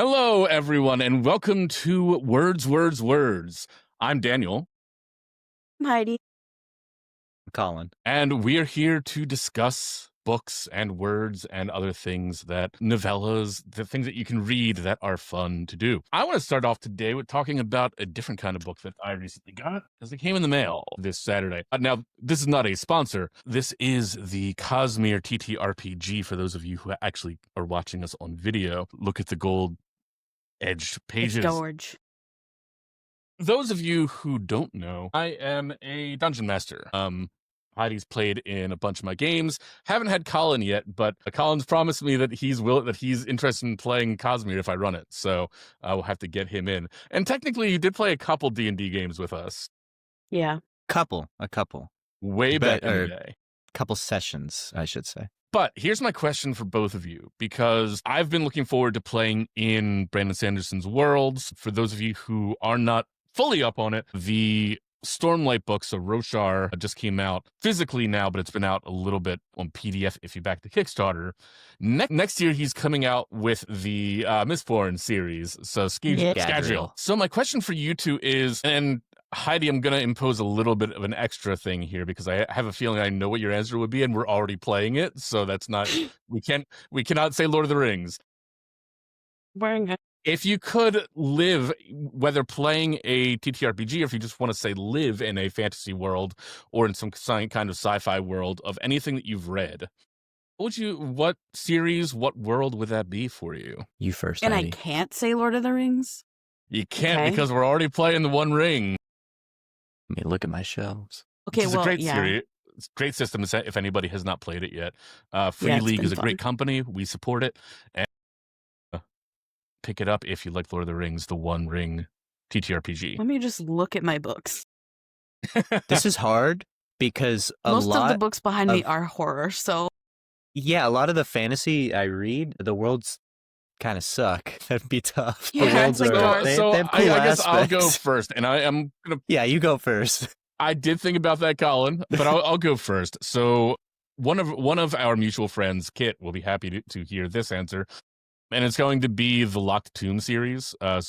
Hello, everyone, and welcome to Words, Words, Words. I'm Daniel, Heidi. Colin. and we are here to discuss books and words and other things novellas, the things that you can read that are fun to do. I want to start off today with talking about a different kind of book that I recently got because it came in the mail this Saturday. Now, this is not a sponsor. This is the Cosmere TTRPG for those of you who actually are watching us on video. Look at the gold edged pages. It's George. Those of you who don't know, I am a dungeon master. Heidi's played in a bunch of my games. Haven't had Colin yet, but Colin's promised me that he's interested in playing Cosmere if I run it. So I will have to get him in. And technically, you did play a couple D&D games with us. Yeah. A couple. Way back in the day. Couple sessions, I should say. But here's my question for both of you, because I've been looking forward to playing in Brandon Sanderson's worlds. For those of you who are not fully up on it, the Stormlight book, so Roshar, just came out physically now, but it's been out a little bit on PDF if you back the Kickstarter. Next year, he's coming out with the Mistborn series, so Scadrial. So my question for you two is, and Heidi, I'm going to impose a little bit of an extra thing here because I have a feeling I know what your answer would be, and we're already playing it, so that's not, we cannot say Lord of the Rings. Wearing it. If you could live, whether playing a TTRPG or if you just want to say live in a fantasy world or in some kind of sci-fi world of anything that you've read, what series, what world would that be for you? You first, And Heidi. I can't say Lord of the Rings? You can't because we're already playing the One Ring. I mean, look at my shelves. Okay, It's well, a great yeah. series. It's a great system if anybody has not played it yet. Free League is a great company. We support it. And pick it up if you like Lord of the Rings, the One Ring TTRPG. Let me just look at my books. This is hard because Most of the books behind me are horror, so... Yeah, a lot of the fantasy I read, the worlds kind of suck. That'd be tough. Yeah, the worlds it's like they have cool I guess I'll go aspects. first, and I am going to... Yeah, you go first. I did think about that, Colin, but I'll go first. So one of our mutual friends, Kit, will be happy to hear this answer. And it's going to be the Locked Tomb series. So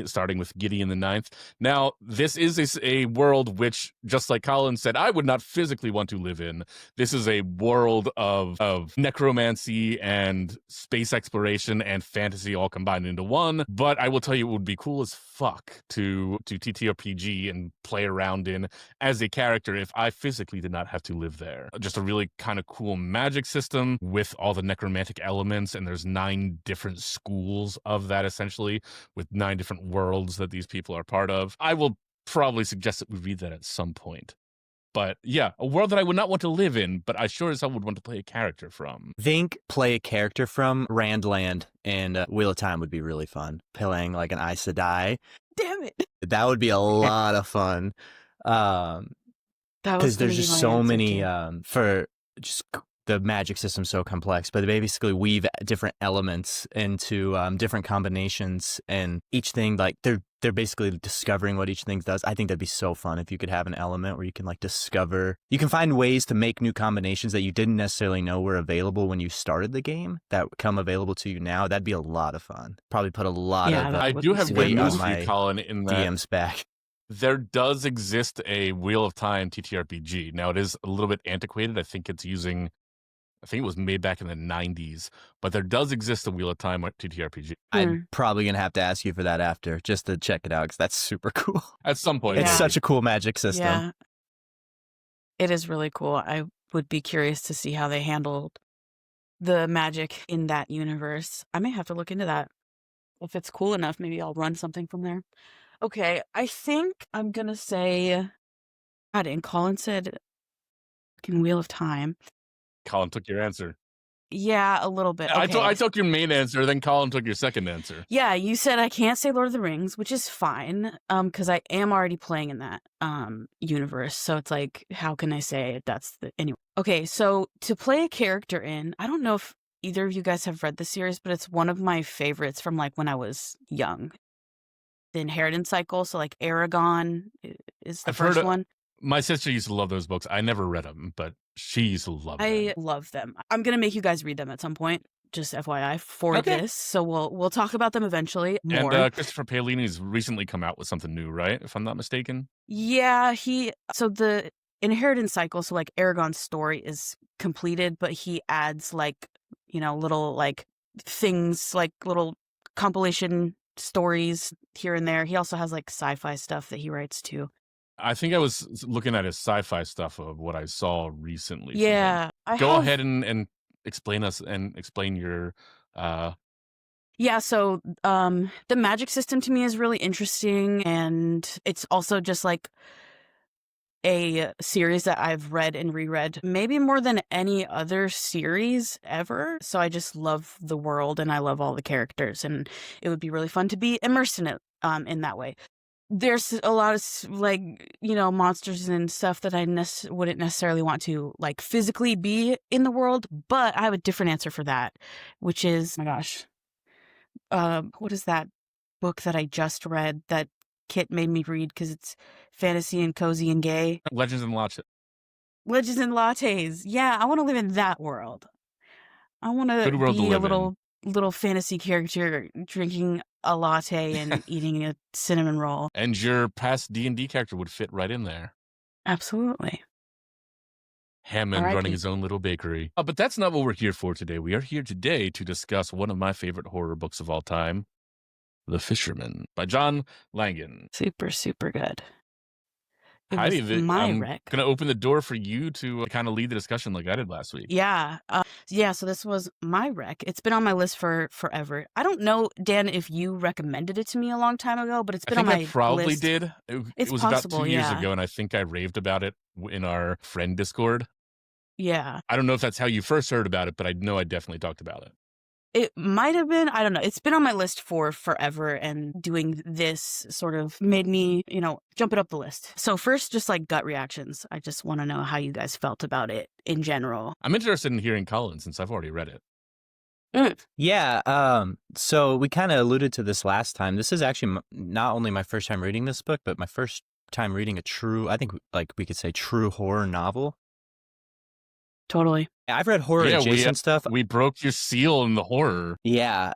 starting with Gideon the Ninth. Now, this is a world which, just like Colin said, I would not physically want to live in. This is a world of necromancy and space exploration and fantasy all combined into one. But I will tell you, it would be cool as fuck to TTRPG and play around in as a character if I physically did not have to live there. Just a really kind of cool magic system with all the necromantic elements, and there's 9 different schools of that, essentially, with 9 different worlds that these people are part of. I will probably suggest that we read that at some point. But yeah, a world that I would not want to live in, but I sure as hell would want to play a character from. Play a character from Randland and Wheel of Time would be really fun. Playing like an Aes Sedai. Damn it! That would be a lot of fun. Because there's just so many for just the magic system's so complex, but they basically weave different elements into different combinations, and each thing, like they're basically discovering what each thing does. I think that'd be so fun if you could have an element where you can like discover, you can find ways to make new combinations that you didn't necessarily know were available when you started the game that come available to you now. That'd be a lot of fun. Probably put a lot of I do have good news for you, Colin, in that DMs back. There does exist a Wheel of Time TTRPG. Now, it is a little bit antiquated. I think it was made back in the 90s, but there does exist a Wheel of Time TTRPG. I'm probably going to have to ask you for that after, just to check it out, because that's super cool. At some point. It's such a cool magic system. Yeah. It is really cool. I would be curious to see how they handled the magic in that universe. I may have to look into that. If it's cool enough, maybe I'll run something from there. Okay, I think I'm going to say... God, and Colin said fucking Wheel of Time. Colin took your answer. Yeah, a little bit. Okay. I took your main answer, then Colin took your second answer. Yeah, you said I can't say Lord of the Rings, which is fine, because I am already playing in that universe. So it's like, how can I say that's the... Anyway. Okay, so to play a character in, I don't know if either of you guys have read the series, but it's one of my favorites from like when I was young. The Inheritance Cycle, so like Aragon is the first one. My sister used to love those books. I never read them, but she used to love them. I love them. I'm going to make you guys read them at some point. just FYI for Okay. this. So we'll talk about them eventually more. And Christopher Paolini's recently come out with something new, right? If I'm not mistaken. Yeah, so the inheritance cycle, so like Aragon's story is completed, but he adds like, little like things, like little compilation stories here and there. He also has like sci-fi stuff that he writes too. I think I was looking at his sci-fi stuff of what I saw recently. From him. Yeah, Go ahead and explain your Yeah, so the magic system to me is really interesting, and it's also just like a series that I've read and reread maybe more than any other series ever. So I just love the world and I love all the characters, and it would be really fun to be immersed in it in that way. There's a lot of like, monsters and stuff that I wouldn't necessarily want to like physically be in the world, but I have a different answer for that, which is, oh my gosh, what is that book that I just read that Kit made me read because it's fantasy and cozy and gay? Legends and Lattes. Legends and Lattes. Yeah, I want to live in that world. I want to Good world to be a live in. little fantasy character drinking a latte and eating a cinnamon roll. And your past D&D character would fit right in there. Absolutely. Hammond R.I.P. running his own little bakery. But that's not what we're here for today. We are here today to discuss one of my favorite horror books of all time, The Fisherman by John Langan. Super, super good. It Heidi, was my I'm rec. going to open the door for you to kind of lead the discussion like I did last week. Yeah. So this was my rec. It's been on my list for forever. I don't know, Dan, if you recommended it to me a long time ago, but it's been on my list. I probably did. It's it was possible, about 2 years yeah. ago, and I think I raved about it in our friend Discord. Yeah. I don't know if that's how you first heard about it, but I know I definitely talked about it. It might have been. I don't know. It's been on my list for forever, and doing this sort of made me, jump it up the list. So first, just like gut reactions. I just want to know how you guys felt about it in general. I'm interested in hearing Colin since I've already read it. Yeah, so we kind of alluded to this last time. This is actually not only my first time reading this book, but my first time reading a true, I think like we could say true horror novel. Totally. I've read horror adjacent stuff. We broke your seal in the horror. Yeah.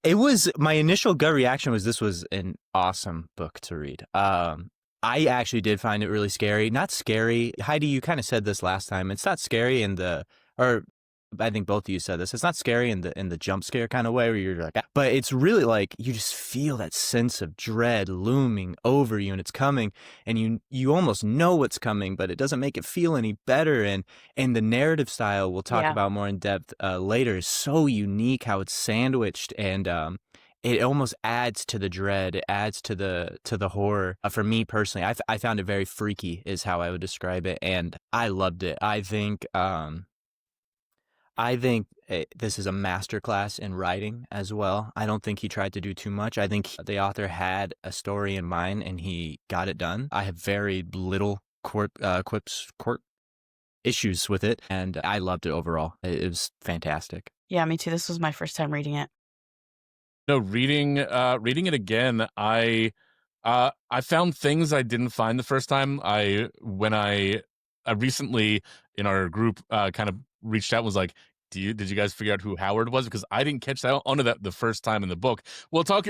It was, my initial gut reaction was this was an awesome book to read. I actually did find it really scary. Not scary. Heidi, you kind of said this last time. It's not scary or I think both of you said this. It's not scary in the jump scare kind of way where you're like, but it's really like you just feel that sense of dread looming over you, and it's coming, and you almost know what's coming, but it doesn't make it feel any better. And the narrative style we'll talk about more in depth later is so unique, how it's sandwiched, and it almost adds to the dread. It adds to the horror. For me personally, I found it very freaky, is how I would describe it, and I loved it. I think this is a masterclass in writing as well. I don't think he tried to do too much. I think the author had a story in mind and he got it done. I have very little court issues with it, and I loved it overall. It was fantastic. Yeah, me too. This was my first time reading it. No, reading it again, I found things I didn't find the first time. When I recently in our group kind of reached out and was like, did you guys figure out who Howard was? Because I didn't catch that onto that the first time in the book. We'll talk.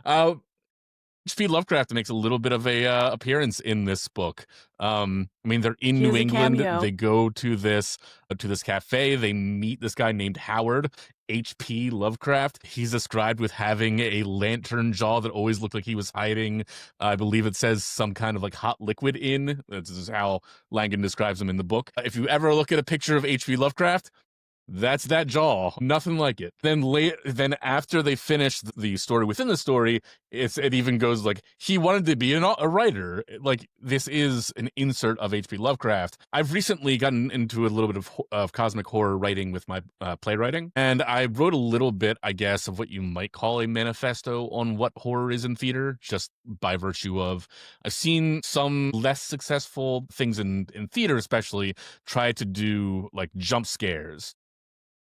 H.P. Lovecraft makes a little bit of a appearance in this book. I mean, they're in New England. Cameo. They go to this cafe. They meet this guy named Howard. H.P. Lovecraft. He's described with having a lantern jaw that always looked like he was hiding. I believe it says some kind of like hot liquid in. This is how Langan describes him in the book. If you ever look at a picture of H.P. Lovecraft, that's that jaw. Nothing like it. Then after they finish the story within the story, it even goes like he wanted to be a writer. Like this is an insert of H.P. Lovecraft. I've recently gotten into a little bit of cosmic horror writing with my playwriting, and I wrote a little bit, I guess, of what you might call a manifesto on what horror is in theater, just by virtue of I've seen some less successful things in theater, especially try to do like jump scares.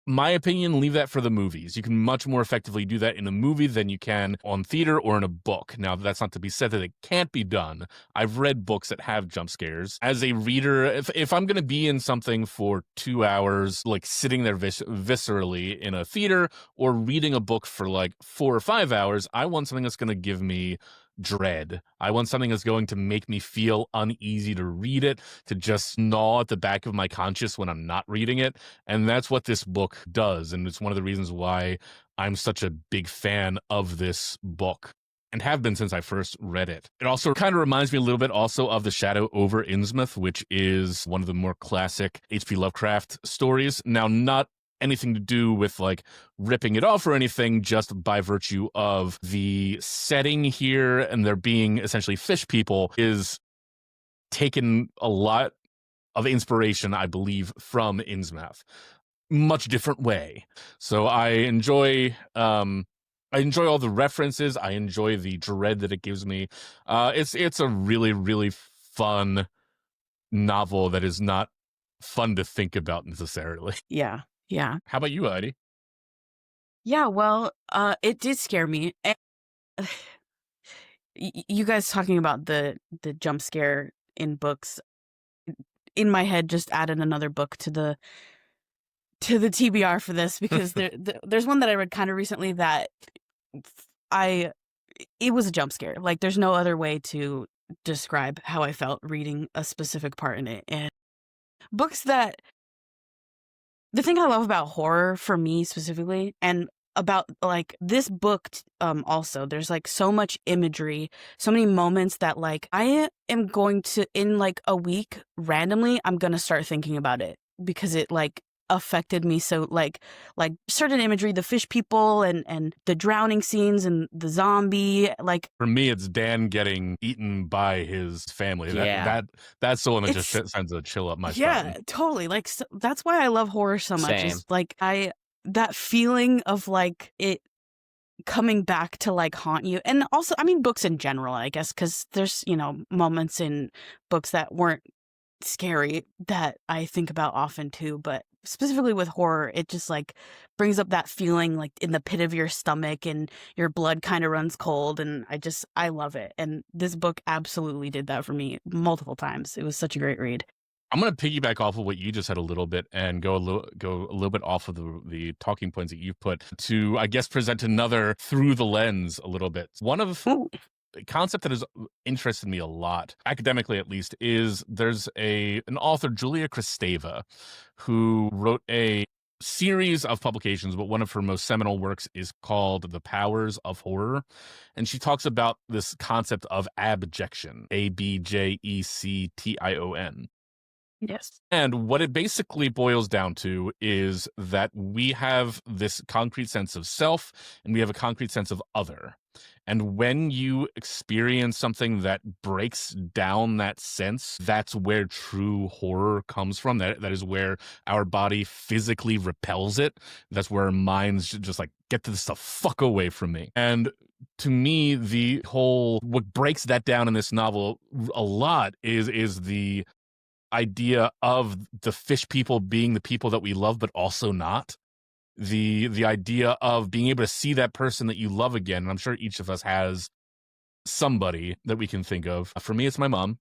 my opinion, leave that for the movies. You can much more effectively do that in a movie than you can on theater or in a book. Now, that's not to be said that it can't be done. I've read books that have jump scares. As a reader, if I'm going to be in something for 2 hours, like sitting there viscerally in a theater, or reading a book for like 4 or 5 hours, I want something that's going to give me dread. I want something that's going to make me feel uneasy to read it, to just gnaw at the back of my conscience when I'm not reading it. And that's what this book does. And it's one of the reasons why I'm such a big fan of this book, and have been since I first read it. It also kind of reminds me a little bit also of The Shadow over Innsmouth, which is one of the more classic H.P. Lovecraft stories. Now, not anything to do with like ripping it off or anything, just by virtue of the setting here and there being essentially fish people is taken a lot of inspiration, I believe, from Innsmouth. Much different way. So I enjoy all the references. I enjoy the dread that it gives me. It's a really, really fun novel that is not fun to think about necessarily. Yeah. How about you, Heidi? Yeah, well, it did scare me. You guys talking about the jump scare in books, in my head just added another book to the TBR for this, because there's one that I read kind of recently that it was a jump scare. Like, there's no other way to describe how I felt reading a specific part in it. And books that, the thing I love about horror for me specifically, and about like this book also, there's like so much imagery, so many moments that like I am going to, in like a week randomly, I'm gonna start thinking about it because it like affected me. So like certain imagery, the fish people and the drowning scenes and the zombie, like for me it's Dan getting eaten by his family. That's the one that just sends a chill up my spine. Yeah, totally. Like, so, that's why I love horror so much. Same. Is like that feeling of like it coming back to like haunt you. And also, I mean, books in general, I guess, because there's, moments in books that weren't scary that I think about often too, but specifically with horror, it just like brings up that feeling like in the pit of your stomach and your blood kind of runs cold, and I love it. And this book absolutely did that for me multiple times. It was such a great read. I'm going to piggyback off of what you just said a little bit and go a little bit off of the talking points that you've put to, I guess, present another through the lens a little bit. One of the concept that has interested me a lot, academically at least, is there's an author, Julia Kristeva, who wrote a series of publications, but one of her most seminal works is called The Powers of Horror. And she talks about this concept of abjection, abjection. Yes. And what it basically boils down to is that we have this concrete sense of self and we have a concrete sense of other. And when you experience something that breaks down that sense, that's where true horror comes from. That is where our body physically repels it. That's where our minds just like, get this the fuck away from me. And to me, what breaks that down in this novel a lot is the idea of the fish people being the people that we love, but also not. The idea of being able to see that person that you love again. And I'm sure each of us has somebody that we can think of. For me, it's my mom,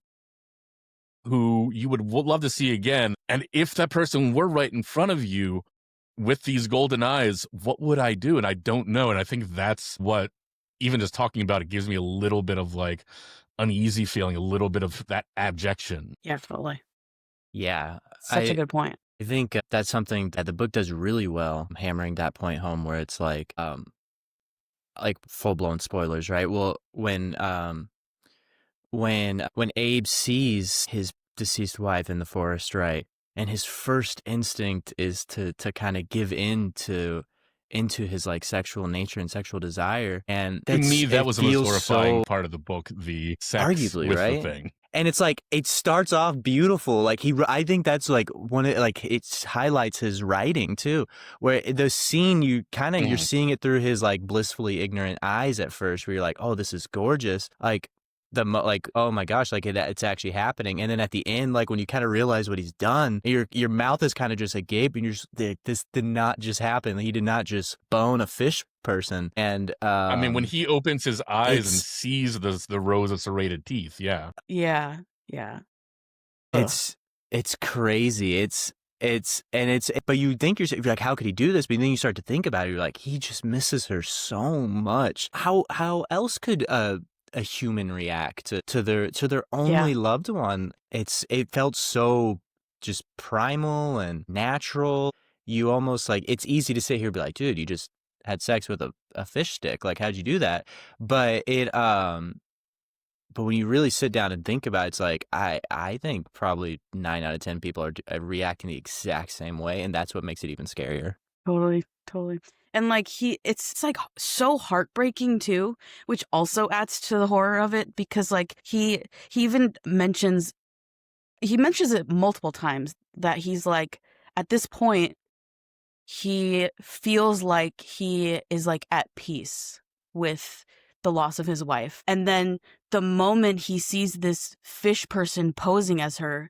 who you would love to see again. And if that person were right in front of you with these golden eyes, what would I do? And I don't know. And I think that's what, even just talking about it, gives me a little bit of like uneasy feeling, a little bit of that abjection. Yeah, totally. Yeah. Such a good point. I think that's something that the book does really well, hammering that point home, where it's like full blown spoilers, right? Well, when Abe sees his deceased wife in the forest, right, and his first instinct is to kind of give into his like sexual nature and sexual desire, and to me that was the most horrifying part of the book, the sex arguably, with right? the thing. And it's like, it starts off beautiful. Like I think that's like it highlights his writing too, where the scene you're seeing it through his like blissfully ignorant eyes at first, where you're like, oh, this is gorgeous. Like like, oh my gosh, like it's actually happening. And then at the end, like when you kind of realize what he's done, your mouth is kind of just agape, and you're just like, this did not just happen. He did not just bone a fish person. And I mean, when he opens his eyes and sees the rows of serrated teeth, yeah. Yeah. It's crazy. But you think you're like, how could he do this? But then you start to think about it. You're like, he just misses her so much. How else could a human react to their only loved one? It felt so just primal and natural. You almost like, it's easy to sit here and be like, dude, you just had sex with a fish stick. Like, how'd you do that? But but when you really sit down and think about it, it's like, I think probably 9 out of 10 people are reacting the exact same way, and that's what makes it even scarier. Totally. And like it's like so heartbreaking too, which also adds to the horror of it, because like he even mentions it multiple times that he's like, at this point, he feels like he is like at peace with the loss of his wife. And then the moment he sees this fish person posing as her,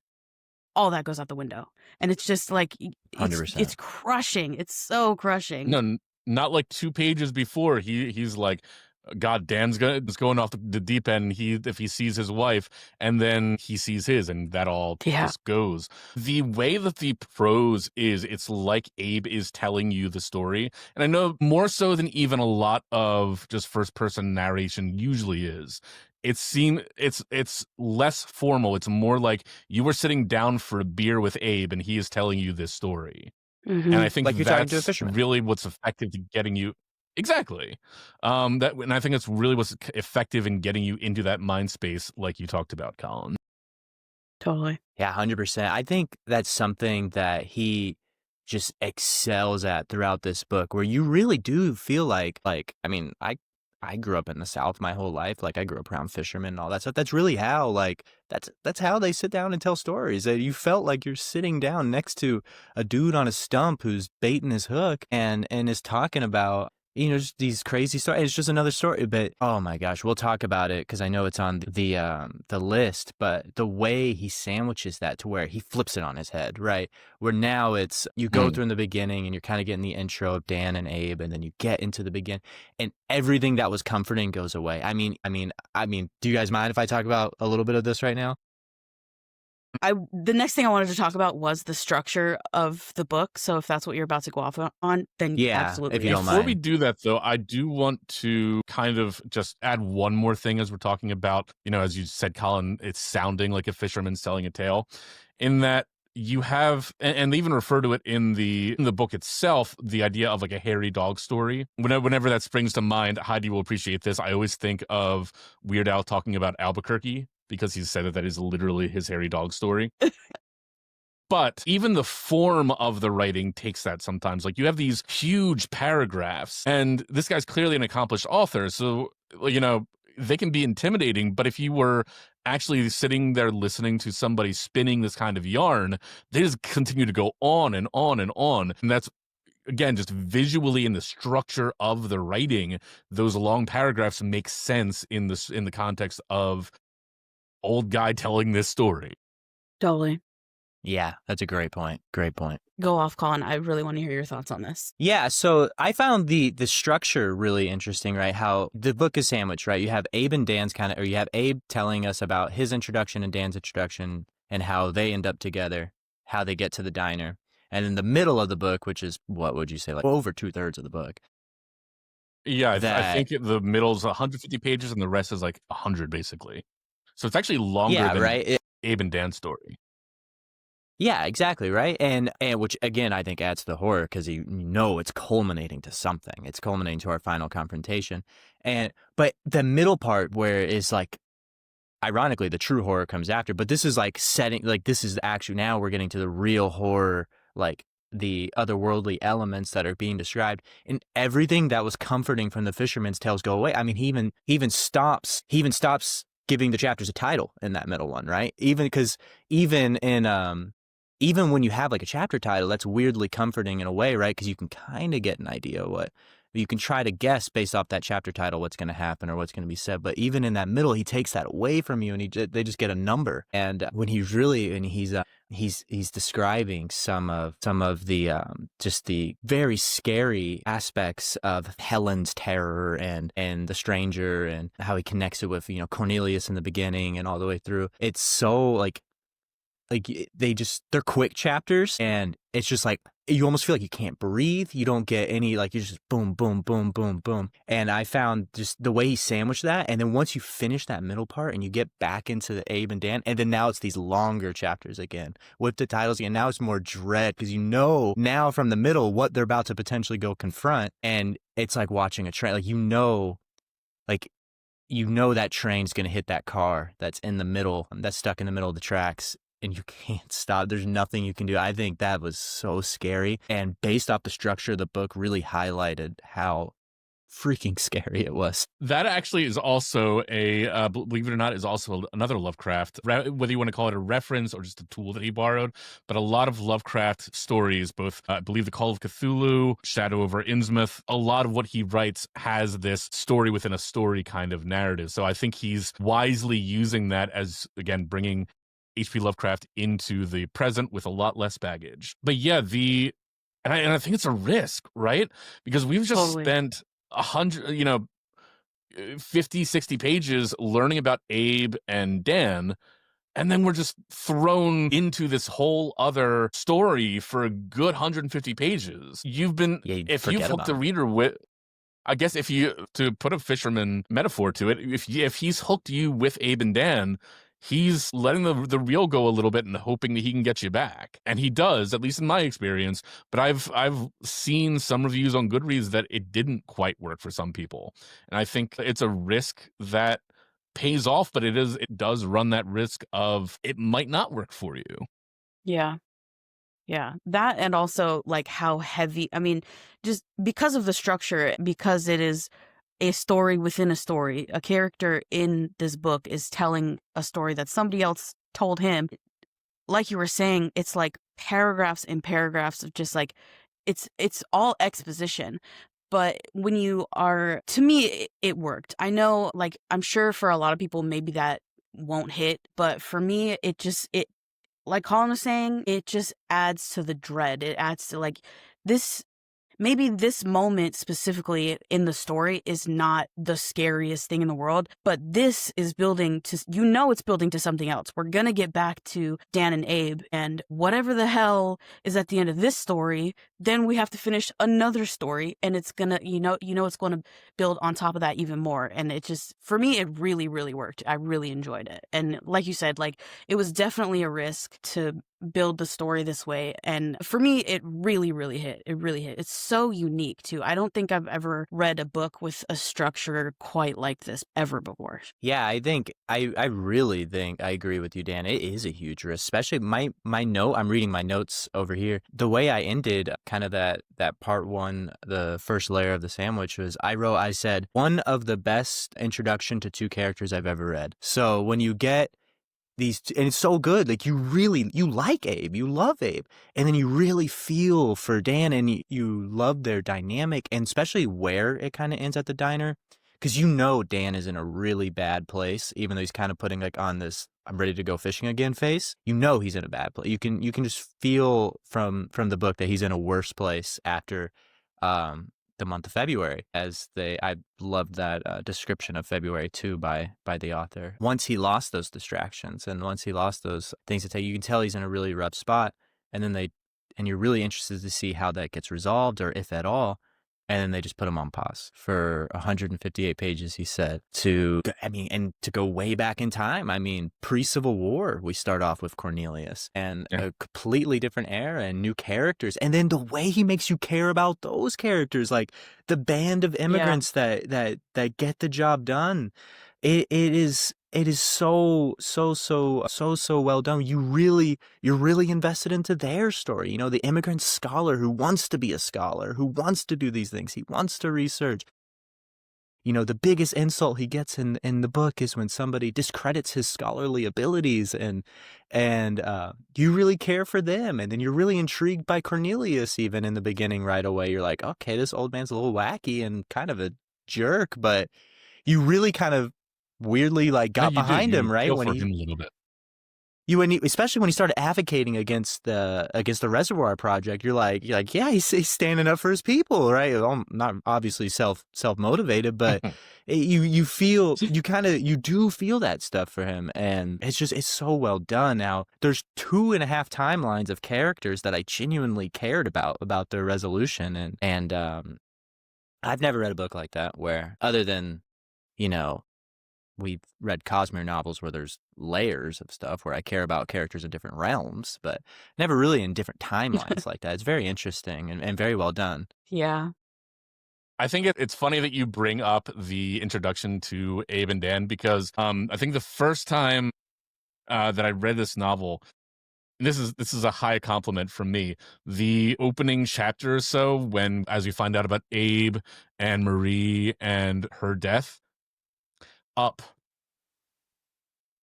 all that goes out the window. And it's just like, it's crushing. It's so crushing. No, not like 2 pages before he's like, God, Dan's going off the deep end. If he sees his wife, and then he sees his, and that all just goes. The way that the prose is, it's like Abe is telling you the story, and I know more so than even a lot of just first person narration usually is. It's less formal. It's more like you were sitting down for a beer with Abe, and he is telling you this story. Mm-hmm. And I think like you're talking to a that's fisherman. really what's effective to getting you. Exactly. And I think it's really what's effective in getting you into that mind space, like you talked about, Colin. Totally. Yeah, 100%. I think that's something that he just excels at throughout this book, where you really do feel like, I mean, I grew up in the South my whole life. Like, I grew up around fishermen and all that stuff. That's really how, like, that's how they sit down and tell stories. That you felt like you're sitting down next to a dude on a stump who's baiting his hook and is talking about, you know, just these crazy stories. It's just another story, but oh my gosh, we'll talk about it because I know it's on the list. But the way he sandwiches that to where he flips it on his head, right? Where now it's, you go through in the beginning and you're kind of getting the intro of Dan and Abe, and then you get into the begin, and everything that was comforting goes away. I mean, do you guys mind if I talk about a little bit of this right now? The next thing I wanted to talk about was the structure of the book. So if that's what you're about to go off on, then absolutely. If you don't Before mind. we do that, though, I do want to kind of just add one more thing as we're talking about, you know, as you said, Colin, it's sounding like a fisherman selling a tale, in that you have, and they even refer to it in the book itself, the idea of like a hairy dog story. Whenever that springs to mind, Heidi will appreciate this. I always think of Weird Al talking about Albuquerque, because he said that is literally his hairy dog story. But even the form of the writing takes that sometimes. Like, you have these huge paragraphs, and this guy's clearly an accomplished author, so, you know, they can be intimidating. But if you were actually sitting there listening to somebody spinning this kind of yarn, they just continue to go on and on and on. And that's, again, just visually in the structure of the writing, those long paragraphs make sense in the context of old guy telling this story. Totally. Yeah, that's a great point. Great point. Go off, Colin. I really want to hear your thoughts on this. Yeah, so I found the structure really interesting, right? How the book is sandwiched, right? You have Abe and Dan's or you have Abe telling us about his introduction and Dan's introduction and how they end up together, how they get to the diner. And in the middle of the book, which is, what would you say, like over 2/3 of the book. Yeah, I think the middle's 150 pages and the rest is like 100, basically. So it's actually longer than Abe and Dan's story. Yeah, exactly, right? And which, again, I think adds to the horror, because you know it's culminating to something. It's culminating to our final confrontation. But the middle part, where it's like, ironically, the true horror comes after. But this is like setting, like, this is actually, now we're getting to the real horror, like the otherworldly elements that are being described, and everything that was comforting from the fisherman's tales go away. I mean, he even stops giving the chapters a title in that middle one, right? Even because even when you have like a chapter title, that's weirdly comforting in a way, right? Because you can kind of get an idea what you can try to guess based off that chapter title what's going to happen or what's going to be said. But even in that middle, he takes that away from you, and they just get a number. And when he's describing some of the just the very scary aspects of Helen's terror and the stranger, and how he connects it with Cornelius in the beginning and all the way through. It's so like they're quick chapters, and it's just like you almost feel like you can't breathe. You don't get any, like, you're just boom, boom, boom, boom, boom. And I found just the way he sandwiched that, and then once you finish that middle part and you get back into the Abe and Dan, and then now it's these longer chapters again with the titles again. Now it's more dread, because now from the middle what they're about to potentially go confront, and it's like watching a train. Like that train's gonna hit that car that's in the middle, that's stuck in the middle of the tracks, and you can't stop. There's nothing you can do. I think that was so scary. And based off the structure of the book, really highlighted how freaking scary it was. That actually is also believe it or not, is also another Lovecraft, whether you want to call it a reference or just a tool that he borrowed. But a lot of Lovecraft stories, both, I believe, The Call of Cthulhu, Shadow over Innsmouth, a lot of what he writes has this story within a story kind of narrative. So I think he's wisely using that as, again, bringing H.P. Lovecraft into the present with a lot less baggage. But yeah, and I think it's a risk, right? Because we've just spent 100, 50, 60 pages learning about Abe and Dan, and then we're just thrown into this whole other story for a good 150 pages. If you've hooked the reader with, I guess, to put a Fisherman metaphor to it, if he's hooked you with Abe and Dan, he's letting the reel go a little bit and hoping that he can get you back. And he does, at least in my experience. But I've seen some reviews on Goodreads that it didn't quite work for some people. And I think it's a risk that pays off, but it does run that risk of it might not work for you. Yeah. Yeah. That, and also like how heavy, I mean, just because of the structure, because it is a story within a story. A character in this book is telling a story that somebody else told him. Like you were saying, it's like paragraphs and paragraphs of just like, it's all exposition. But when you are, to me, it worked. I know, like, I'm sure for a lot of people, maybe that won't hit. But for me, it like Colin was saying, it just adds to the dread. It adds to like this. Maybe this moment specifically in the story is not the scariest thing in the world, but this is building to, it's building to something else. We're going to get back to Dan and Abe, and whatever the hell is at the end of this story, then we have to finish another story, and it's going to, it's going to build on top of that even more. And it just, for me, it really, really worked. I really enjoyed it. And like you said, like, it was definitely a risk to build the story this way, and for me it really hit. It's so unique too. I don't think I've ever read a book with a structure quite like this ever before. Yeah, I really think I agree with you, Dan. It is a huge risk, especially my note. I'm reading my notes over here. The way I ended kind of that part one, the first layer of the sandwich, was I said, one of the best introduction to two characters I've ever read. So when you get these, and it's so good, like you like Abe, you love Abe, and then you really feel for Dan, and you love their dynamic, and especially where it kind of ends at the diner, because Dan is in a really bad place, even though he's kind of putting like on this I'm ready to go fishing again face. He's in a bad place. You can just feel from the book that he's in a worse place after the month of February, I loved that description of February too by the author. Once he lost those distractions, and once he lost those things to take, you can tell he's in a really rough spot, and you're really interested to see how that gets resolved, or if at all. And then they just put him on pause for 158 pages, he said, and to go way back in time. I mean, pre-Civil War, we start off with Cornelius, and a completely different era and new characters. And then the way he makes you care about those characters, like the band of immigrants that get the job done. It is so well done. You're really invested into their story. The immigrant scholar who wants to be a scholar, who wants to do these things. He wants to research. the biggest insult he gets in the book is when somebody discredits his scholarly abilities, and you really care for them, and then you're really intrigued by Cornelius even in the beginning right away. You're like, okay, this old man's a little wacky and kind of a jerk, but you really kind of weirdly like No, got you do. behind him, You right? feel When for he him a little bit. especially when he started advocating against the Reservoir Project, you're like, yeah, he's standing up for his people, right? Well, not obviously self motivated, but you feel you do feel that stuff for him, and it's so well done. Now there's 2.5 timelines of characters that I genuinely cared about their resolution, and I've never read a book like that where, other than we've read Cosmere novels where there's layers of stuff where I care about characters in different realms, but never really in different timelines like that. It's very interesting and very well done. Yeah. I think it's funny that you bring up the introduction to Abe and Dan, because I think the first time that I read this novel, and this is a high compliment from me, the opening chapter or so, when as we find out about Abe and Marie and her death, Up.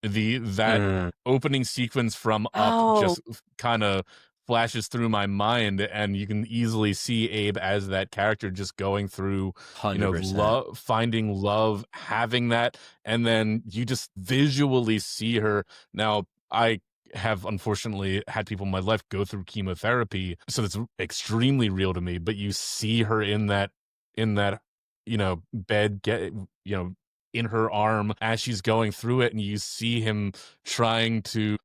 That opening sequence from Up Oh, just kind of flashes through my mind, and you can easily see Abe as that character just going through, 100%. finding love, having that, and then you just visually see her. Now, I have unfortunately had people in my life go through chemotherapy, so it's extremely real to me, but you see her in that bed, in her arm as she's going through it, and you see him trying to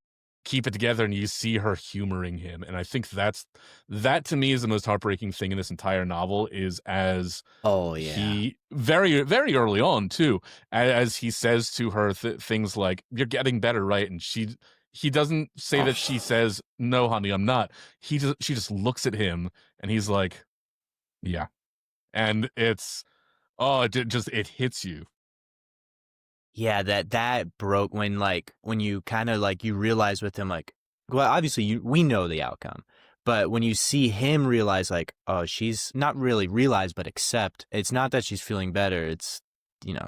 keep it together, and you see her humoring him. And I think that to me is the most heartbreaking thing in this entire novel, is as Oh yeah. he very, very early on too, as he says to her things like, "You're getting better, right?" And he doesn't say that she says, "No, honey, I'm not." She just looks at him, and he's like, "Yeah." And it hits you. Yeah, that broke when you kind of you realize with him, well, obviously we know the outcome, but when you see him realize oh, she's not really realize but accept, it's not that she's feeling better, it's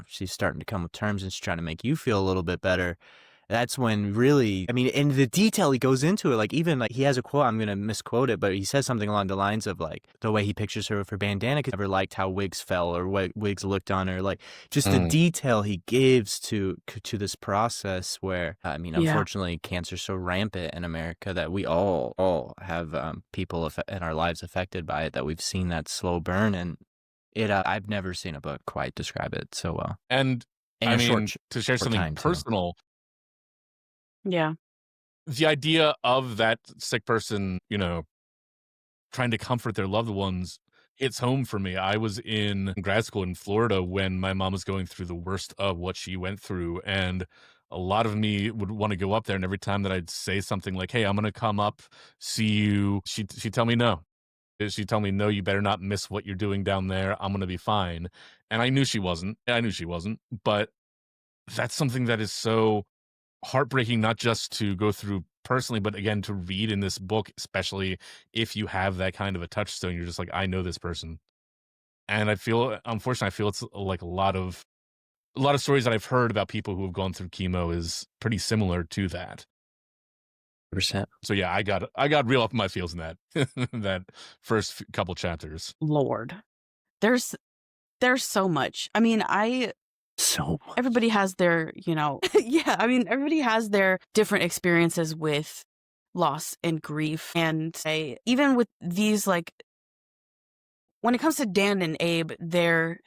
she's starting to come with terms and she's trying to make you feel a little bit better. That's when really, I mean, in the detail he goes into it, even he has a quote, I'm going to misquote it, but he says something along the lines of the way he pictures her with her bandana, because he never liked how wigs fell or what wigs looked on her. Just the detail he gives to this process where, I mean, Yeah. unfortunately, cancer's so rampant in America that we all have people in our lives affected by it, that we've seen that slow burn. And I've never seen a book quite describe it so well. And In I a mean, short to share something time, too. personal, Yeah. the idea of that sick person, trying to comfort their loved ones, hits home for me. I was in grad school in Florida when my mom was going through the worst of what she went through, and a lot of me would want to go up there, and every time that I'd say something like, "Hey, I'm going to come up, see you," she'd tell me no. She'd tell me, "No, you better not miss what you're doing down there. I'm going to be fine." And I knew she wasn't. But that's something that is so heartbreaking, not just to go through personally, but again, to read in this book, especially if you have that kind of a touchstone. You're just like, I know this person. And unfortunately, I feel it's like a lot of stories that I've heard about people who have gone through chemo is pretty similar to that. Percent. So yeah, I got real up in my feels in that that first couple chapters. Lord. There's so much. I mean, So everybody has their, yeah, I mean, everybody has their different experiences with loss and grief. And even with these, when it comes to Dan and Abe, they're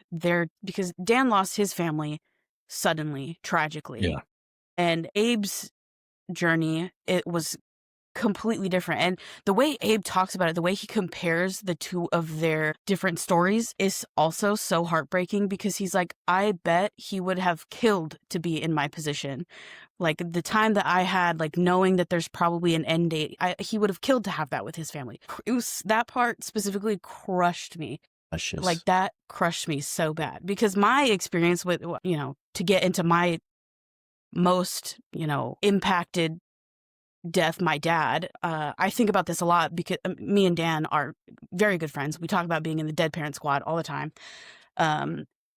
because Dan lost his family suddenly, tragically. Yeah. And Abe's journey, it was completely different. And the way Abe talks about it, the way he compares the two of their different stories is also so heartbreaking, because he's like, I bet he would have killed to be in my position. The time that I had, knowing that there's probably an end date, he would have killed to have that with his family. That part specifically crushed me. That crushed me so bad, because my experience with, to get into my most, impacted death, my dad, I think about this a lot, because me and Dan are very good friends. We talk about being in the dead parent squad all the time.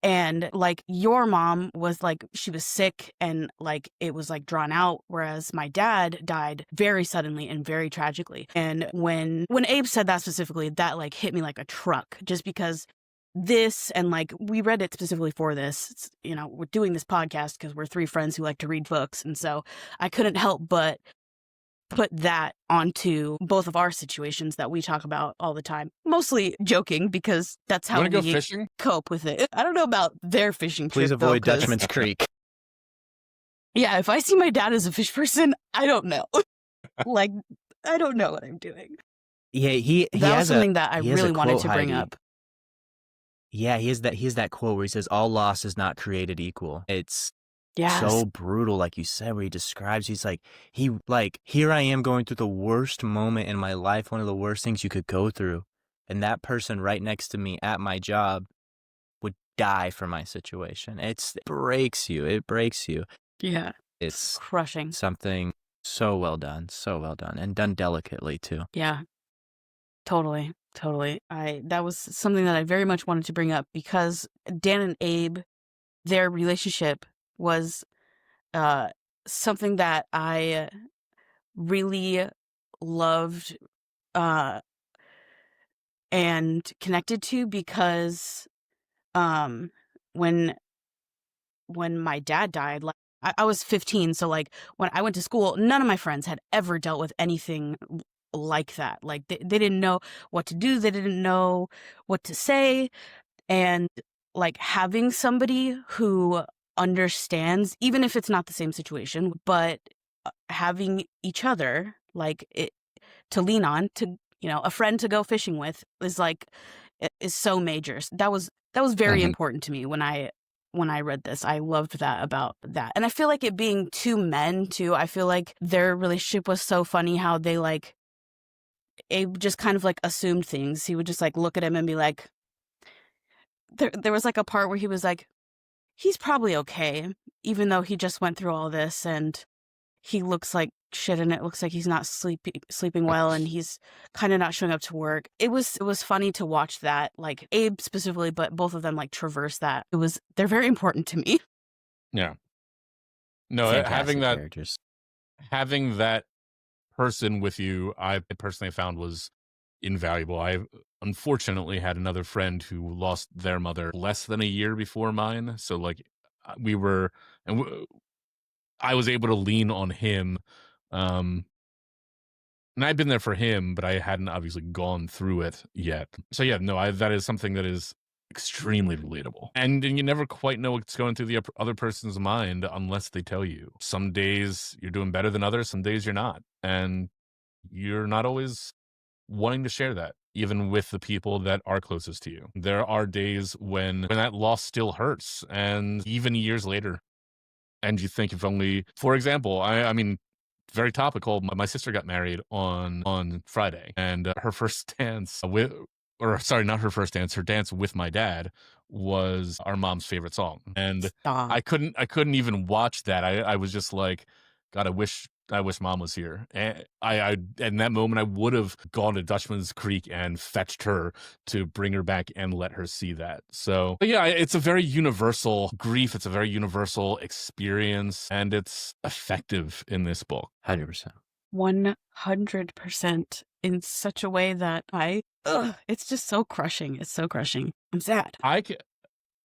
And like your mom was like, she was sick and like it was like drawn out, whereas my dad died very suddenly and very tragically. And when Abe said that specifically, that like hit me like a truck, just because this, and like we read it specifically for this. It's, you know, we're doing this podcast because we're three friends who like to read books, and so I couldn't help but put that onto both of our situations that we talk about all the time. Mostly joking because that's how Want to go we fishing? cope with it. I don't know about their fishing Please trip, avoid though, 'cause- Dutchman's Creek. Yeah, if I see my dad as a fish person, I don't know. Like, I don't know what I'm doing. Yeah, he That has was something that I he has a really wanted quote, to bring Heidi. up. Yeah, he has that quote where he says, "All loss is not created equal." It's Yes. so brutal, like you said, where he describes, he's like, here I am going through the worst moment in my life, one of the worst things you could go through. And that person right next to me at my job would die for my situation. It breaks you. It breaks you. Yeah. It's Crushing. something so well done, and done delicately too. Yeah. Totally. That was something that I very much wanted to bring up because Dan and Abe, their relationship was something that I really loved and connected to because when my dad died, like I was 15, so like when I went to school, none of my friends had ever dealt with anything like that. Like they didn't know what to do, they didn't know what to say, and like having somebody who understands, even if it's not the same situation, but having each other like it to lean on, to, you know, a friend to go fishing with is like is so major. That was very important to me when I read this. I loved that about that. And I feel like it being two men too, I feel like their relationship was so funny how they like Abe just kind of like assumed things. He would just like look at him and be like, there was like a part where he was like, he's probably okay, even though he just went through all this and he looks like shit and it looks like he's not sleeping well and he's kind of not showing up to work. It was funny to watch that, like Abe specifically, but both of them like traverse that. They're very important to me. Yeah. No, Fantastic characters. having that person with you, I personally found was invaluable. I unfortunately had another friend who lost their mother less than a year before mine. So like we were, and I was able to lean on him. And I'd been there for him, but I hadn't obviously gone through it yet. So yeah, no, that is something that is extremely relatable. And you never quite know what's going through the other person's mind unless they tell you. Some days you're doing better than others, some days you're not. And you're not always wanting to share that, even with the people that are closest to you. There are days when that loss still hurts, and even years later. And you think if only, for example, I mean, very topical. My sister got married on Friday, and her first dance not her first dance, her dance with my dad was our mom's favorite song, and Stop. I couldn't even watch that. I was just like, God, I wish mom was here. And I in that moment I would have gone to Dutchman's Creek and fetched her to bring her back and let her see that. So but yeah, it's a very universal grief. It's a very universal experience, and it's effective in this book. 100%. 100% in such a way that it's just so crushing. It's so crushing. I'm sad.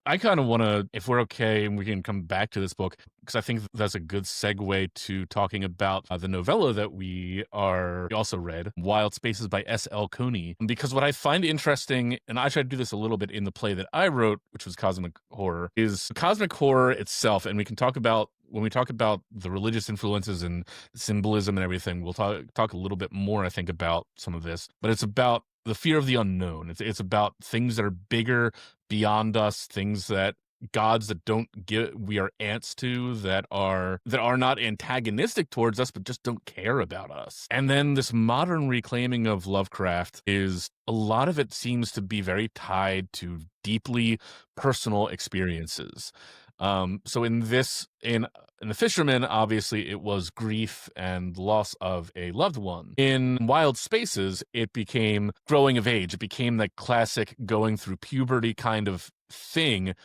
I kind of want to, if we're okay, and we can come back to this book, because I think that's a good segue to talking about the novella that we also read, Wild Spaces by S.L. Coney. Because what I find interesting, and I tried to do this a little bit in the play that I wrote, which was Cosmic Horror, is cosmic horror itself. And we can talk about, when we talk about the religious influences and symbolism and everything, we'll talk a little bit more, I think, about some of this. But it's about the fear of the unknown. It's about things that are bigger, beyond us, things that gods that we are ants to, that are not antagonistic towards us, but just don't care about us. And then this modern reclaiming of Lovecraft is, a lot of it seems to be very tied to deeply personal experiences. So in the Fisherman, obviously it was grief and loss of a loved one. In Wild Spaces, it became growing of age. It became that classic going through puberty kind of thing.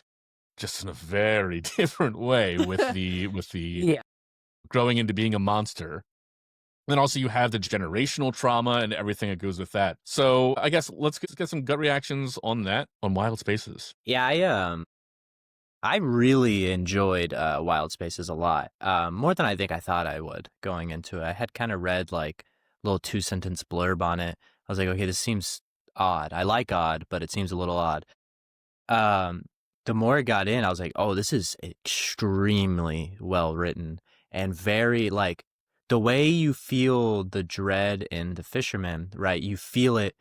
just in a very different way with the Yeah. growing into being a monster. Then also you have the generational trauma and everything that goes with that. So I guess let's get some gut reactions on that, on Wild Spaces. Yeah, I really enjoyed Wild Spaces a lot, more than I think I thought I would going into it. I had kind of read like a little 2-sentence blurb on it. I was like, okay, this seems odd. I like odd, but it seems a little odd. The more it got in, I was like, oh, this is extremely well written and very like the way you feel the dread in The Fisherman, right? You feel it.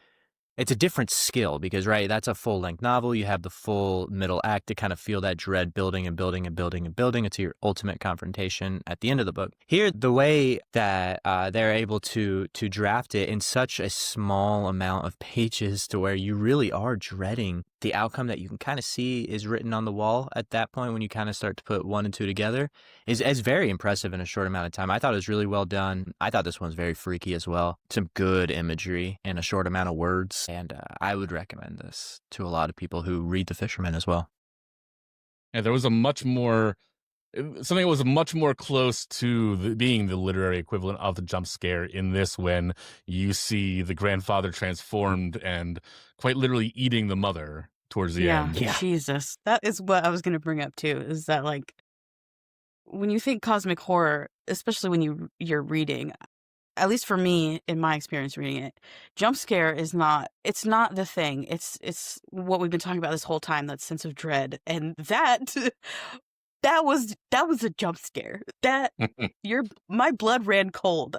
It's a different skill because, right, that's a full-length novel. You have the full middle act to kind of feel that dread building and building and building and building until your ultimate confrontation at the end of the book. Here, the way that they're able to draft it in such a small amount of pages to where you really are dreading the outcome that you can kind of see is written on the wall at that point when you kind of start to put 1 and 2 together is very impressive in a short amount of time. I thought it was really well done. I thought this one's very freaky as well. Some good imagery in a short amount of words. And I would recommend this to a lot of people who read The Fisherman as well. And there was a much more something that was much more close to being the literary equivalent of the jump scare in this, when you see the grandfather transformed and quite literally eating the mother towards the end. Yeah. Jesus. That is what I was going to bring up too, is that like when you think cosmic horror, especially when you're reading, at least for me, in my experience reading it, jump scare is not the thing. It's what we've been talking about this whole time, that sense of dread. And that was a jump scare. My blood ran cold.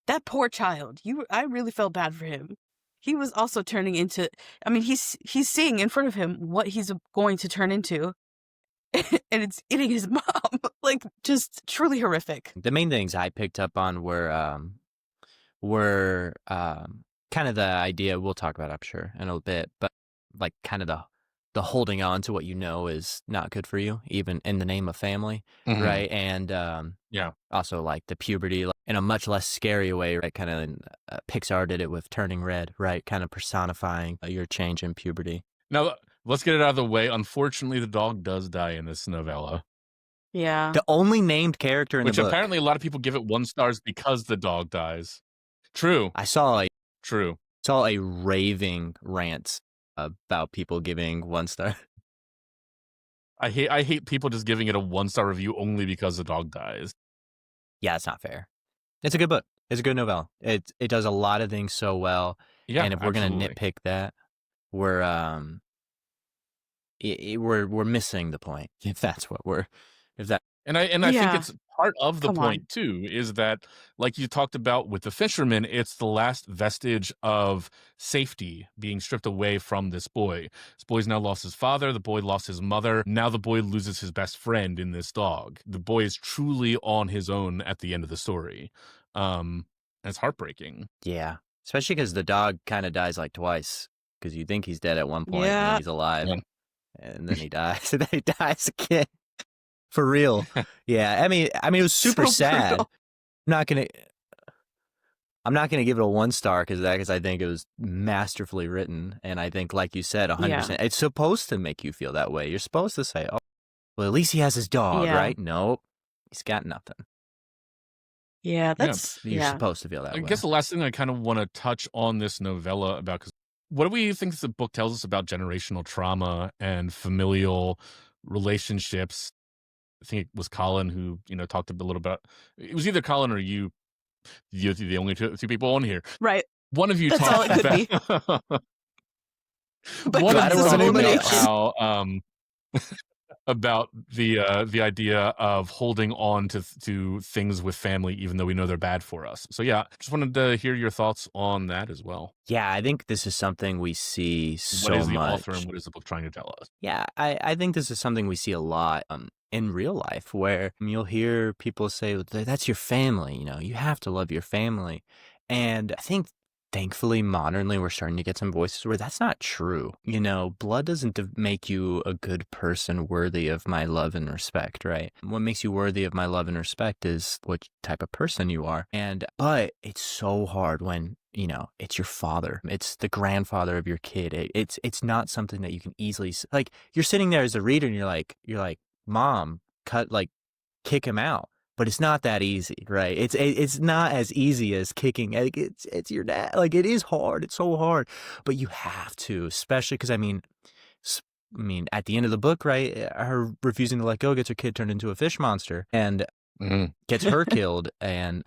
That poor child. I really felt bad for him. He was also turning into, I mean, he's seeing in front of him what he's going to turn into. And it's eating his mom. Like, just truly horrific. The main things I picked up on were kind of the idea, we'll talk about it, I'm sure, in a little bit, but like kind of the holding on to what you know is not good for you, even in the name of family, Mhm. right? And Yeah. also like the puberty, like, in a much less scary way, right? Kind of Pixar did it with Turning Red, right? Kind of personifying your change in puberty. Now, let's get it out of the way. Unfortunately, the dog does die in this novella, Yeah. The only named character in which the book. apparently a lot of people give it 1 stars because the dog dies. True. I saw a raving rant about people giving 1 star. I hate people just giving it a 1-star review only because the dog dies. Yeah, it's not fair. It's a good book. It's a good novella. It does a lot of things so well. Yeah, And if we're gonna absolutely. nitpick that, we're missing the point. If that's what And I think Yeah. it's part of the Come point on. too, is that, like you talked about with the Fisherman, it's the last vestige of safety being stripped away from this boy. This boy's now lost his father, the boy lost his mother, now the boy loses his best friend in this dog. The boy is truly on his own at the end of the story. And it's heartbreaking. yeah, especially because the dog kind of dies like twice. Because you think he's dead at one point and Yeah. then he's alive, Yeah. and then he dies, and then he dies again. For real. Yeah, I mean, it was super So sad. brutal. I'm not gonna give it a 1 star because I think it was masterfully written, and I think, like you said, 100%. It's supposed to make you feel that way. You're supposed to say, "Oh, well, at least he has his dog, Yeah. right?" Nope, he's got nothing. Yeah, that's You're yeah. supposed to feel that I way. guess the last thing I kind of want to touch on this novella about, because what do we think the book tells us about generational trauma and familial relationships? I think it was Colin who, talked a little bit. It was either Colin or you. You're the only two people on here. Right. One of you That's all talked it could be. about. But One glad of it you wasn't talked anybody about else. how about the idea of holding on to things with family, even though we know they're bad for us. So yeah, just wanted to hear your thoughts on that as well. Yeah, I think this is something we see so What is the much. author and what is the book trying to tell us? Yeah, I think this is something we see a lot in real life, where you'll hear people say, "That's your family, you have to love your family." And I think thankfully, modernly, we're starting to get some voices where that's not true. You know, blood doesn't make you a good person worthy of my love and respect, right? What makes you worthy of my love and respect is what type of person you are. But it's so hard when, you know, it's your father. It's the grandfather of your kid. It's not something that you can easily, like, you're sitting there as a reader and you're like, Mom, kick him out. But it's not that easy, right? It's not as easy as kicking. Like, it's your dad. Like, it is hard. It's so hard. But you have to, especially because, I mean, at the end of the book, right, her refusing to let go gets her kid turned into a fish monster and gets her killed and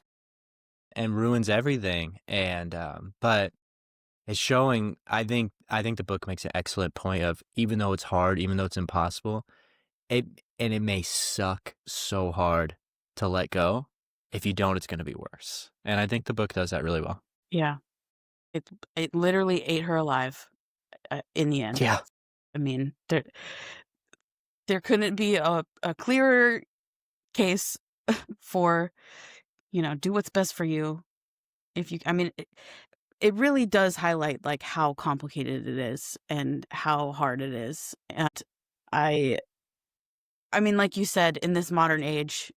ruins everything. And but it's showing. I think the book makes an excellent point of, even though it's hard, even though it's impossible, it may suck so hard to let go. If you don't, it's going to be worse. And I think the book does that really well. Yeah. It literally ate her alive in the end. Yeah. I mean, there couldn't be a clearer case for, you know, do what's best for you. I mean, it really does highlight like how complicated it is and how hard it is. And I mean, like you said, in this modern age,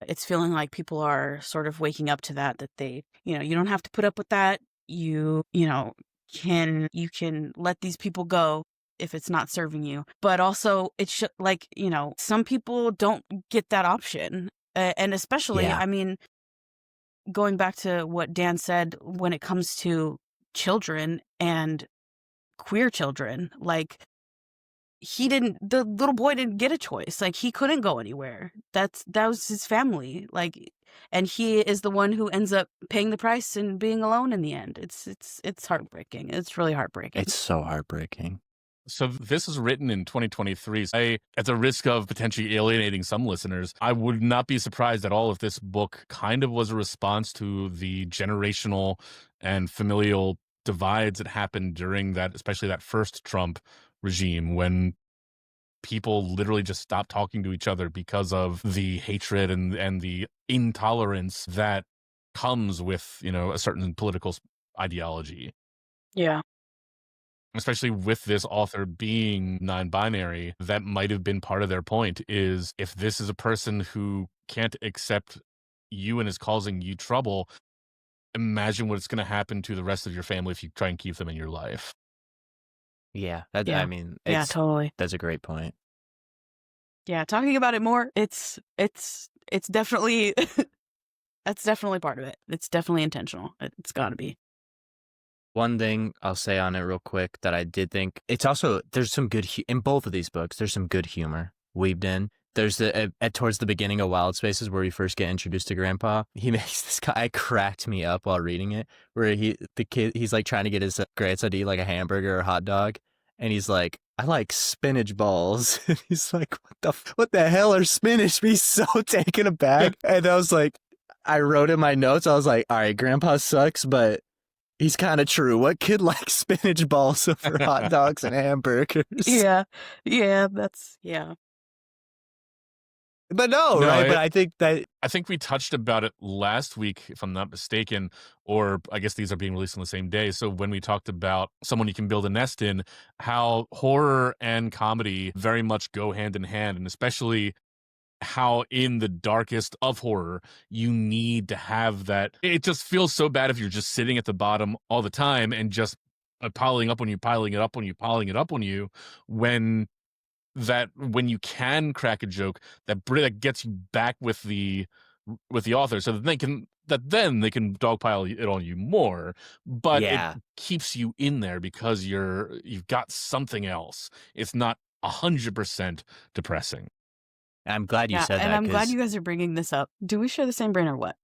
it's feeling like people are sort of waking up to that they, you know, you don't have to put up with that. You know, you can let these people go if it's not serving you. But also it should, like, you know, some people don't get that option. And especially, Yeah. I mean, going back to what Dan said, when it comes to children and queer children, like, the little boy didn't get a choice. Like, he couldn't go anywhere. That was his family. Like, and he is the one who ends up paying the price and being alone in the end. It's heartbreaking. It's really heartbreaking. It's so heartbreaking. So this is written in 2023. At the risk of potentially alienating some listeners, I would not be surprised at all if this book kind of was a response to the generational and familial divides that happened during that, especially that first Trump regime, when people literally just stopped talking to each other because of the hatred and the intolerance that comes with, you know, a certain political ideology. Yeah. Especially with this author being non-binary, that might have been part of their point, is if this is a person who can't accept you and is causing you trouble, imagine what's going to happen to the rest of your family if you try and keep them in your life. Yeah. Yeah. I mean, Yeah, totally. That's a great point. Yeah, talking about it more, it's definitely that's definitely part of it. It's definitely intentional. It's got to be. One thing I'll say on it real quick that I did think, it's also, there's some good, in both of these books, there's some good humor weaved in. There's towards the beginning of Wild Spaces where we first get introduced to Grandpa. He makes this guy, cracked me up while reading it, where he's like trying to get his grandson to eat like a hamburger or a hot dog. And he's like, I like spinach balls. And he's like, what the hell are spinach? He's so taken aback. And I was like, I wrote in my notes, I was like, all right, Grandpa sucks, but he's kind of true. What kid likes spinach balls over hot dogs and hamburgers? Yeah. Yeah, yeah. But right? But I think we touched about it last week, if I'm not mistaken, or I guess these are being released on the same day. So when we talked about someone you can build a nest in, how horror and comedy very much go hand in hand, and especially how in the darkest of horror, you need to have that. It just feels so bad if you're just sitting at the bottom all the time and just piling up on you, piling it up on you, piling it up on you, when you can crack a joke that gets you back with the author, so that they can dogpile it on you more, but it keeps you in there because you've got something else. It's not 100% depressing. I'm glad you said that. And I'm glad you guys are bringing this up. Do we share the same brain or what?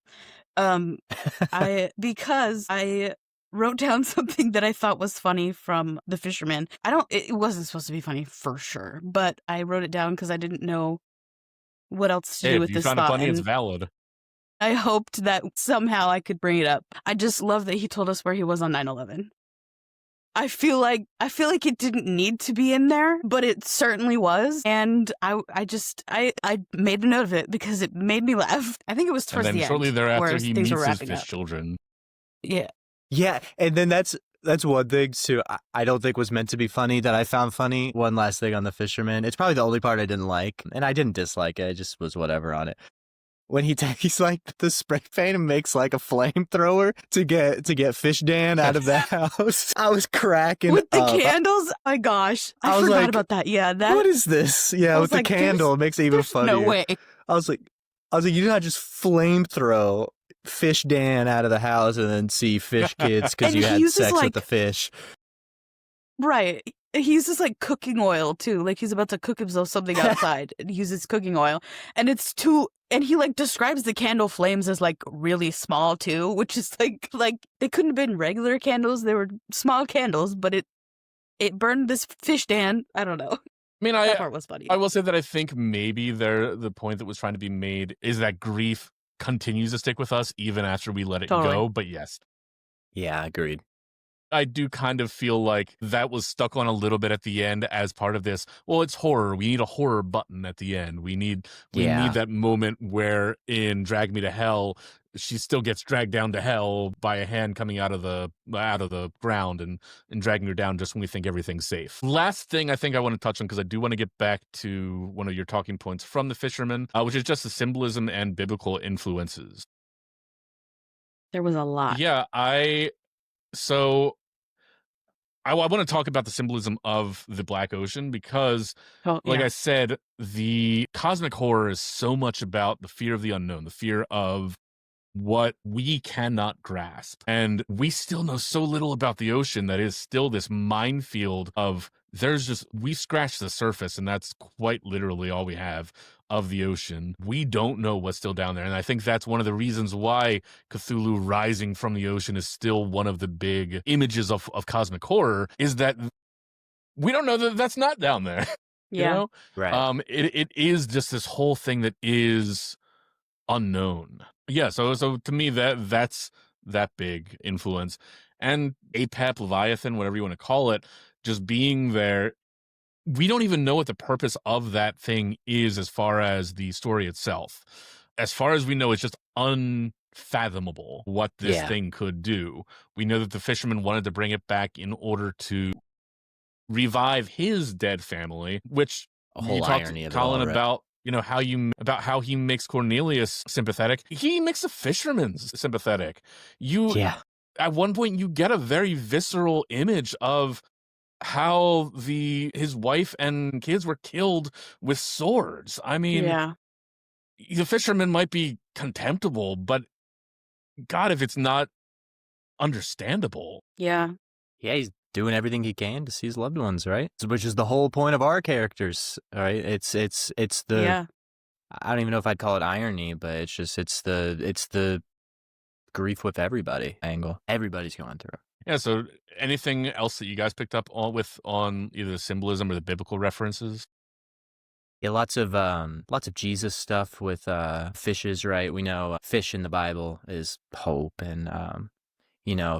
Because I wrote down something that I thought was funny from The Fisherman. It wasn't supposed to be funny for sure, but I wrote it down because I didn't know what else to do with this thought. If you found it funny, it's valid. I hoped that somehow I could bring it up. I just love that he told us where he was on 9/11. I feel like it didn't need to be in there, but it certainly was. And I made a note of it because it made me laugh. I think it was towards the end. And then shortly thereafter, he meets his fish children. Yeah. Yeah, and then that's one thing too. I don't think was meant to be funny that I found funny. One last thing on the Fisherman. It's probably the only part I didn't like, and I didn't dislike it. It just was whatever on it. When he takes like the spray paint and makes like a flamethrower to get Fish Dan out of the house, I was cracking with the up. candles. Oh my gosh, I was forgot like, about that. Yeah, that. What is this? Yeah, with the like, candle, it makes it even there's funnier. No way. I was like, you did not just flamethrow Fish Dan out of the house and then see fish kids because you had sex with the fish. Right. He uses like cooking oil too. Like he's about to cook himself something outside and he uses cooking oil. And it's too, and he like describes the candle flames as like really small too, which is like they couldn't have been regular candles. They were small candles, but it burned this Fish Dan. I don't know. I mean, that part was funny. I will say that I think maybe the point that was trying to be made is that grief continues to stick with us even after we let it go. But yes. Yeah, agreed. I do kind of feel like that was stuck on a little bit at the end as part of this. Well, it's horror. We need a horror button at the end. We need that moment where in Drag Me to Hell, she still gets dragged down to hell by a hand coming out of the ground and dragging her down just when we think everything's safe. Last thing I think I want to touch on, because I do want to get back to one of your talking points from the Fisherman, which is just the symbolism and biblical influences. There was a lot. Yeah, I want to talk about the symbolism of the Black Ocean because, I said, the cosmic horror is so much about the fear of the unknown, the fear of what we cannot grasp. And we still know so little about the ocean that is still this minefield of we scratched the surface, and that's quite literally all we have of the ocean. We don't know what's still down there. And I think that's one of the reasons why Cthulhu rising from the ocean is still one of the big images of cosmic horror, is that we don't know that that's not down there. Yeah. You know? Right. It is just this whole thing that is unknown. Yeah, so to me that's that big influence. And Apep, Leviathan, whatever you want to call it, just being there, we don't even know what the purpose of that thing is as far as the story itself. As far as we know, it's just unfathomable what this thing could do. We know that the Fisherman wanted to bring it back in order to revive his dead family, which a whole you talked irony to of Colin it all, right? about, how he makes Cornelius sympathetic. He makes the Fisherman sympathetic. At one point, you get a very visceral image of how his wife and kids were killed with swords. I mean, the Fisherman might be contemptible, but God, if it's not understandable. Yeah. Yeah, he's doing everything he can to see his loved ones, right? Which is the whole point of our characters, right? It's the I don't even know if I'd call it irony, but it's the grief with everybody angle. Everybody's going through. Yeah, so anything else that you guys picked up on either the symbolism or the biblical references? Yeah, lots of Jesus stuff with fishes, right? We know fish in the Bible is hope and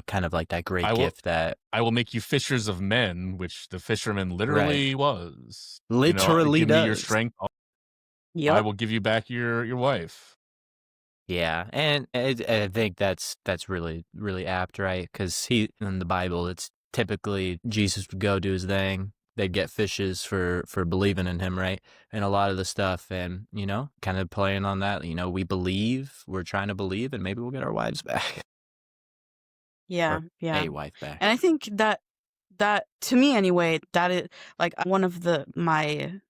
kind of like that great gift that I will make you fishers of men, which the Fisherman literally was. Literally give me your strength. Yep. I will give you back your wife. Yeah, and I think that's really, really apt, right? Because in the Bible, it's typically Jesus would go do his thing. They'd get fishes for believing in him, right? And a lot of the stuff, and, kind of playing on that, we're trying to believe, and maybe we'll get our wives back. Yeah, or yeah. a wife back. And I think that to me anyway, that is like one of my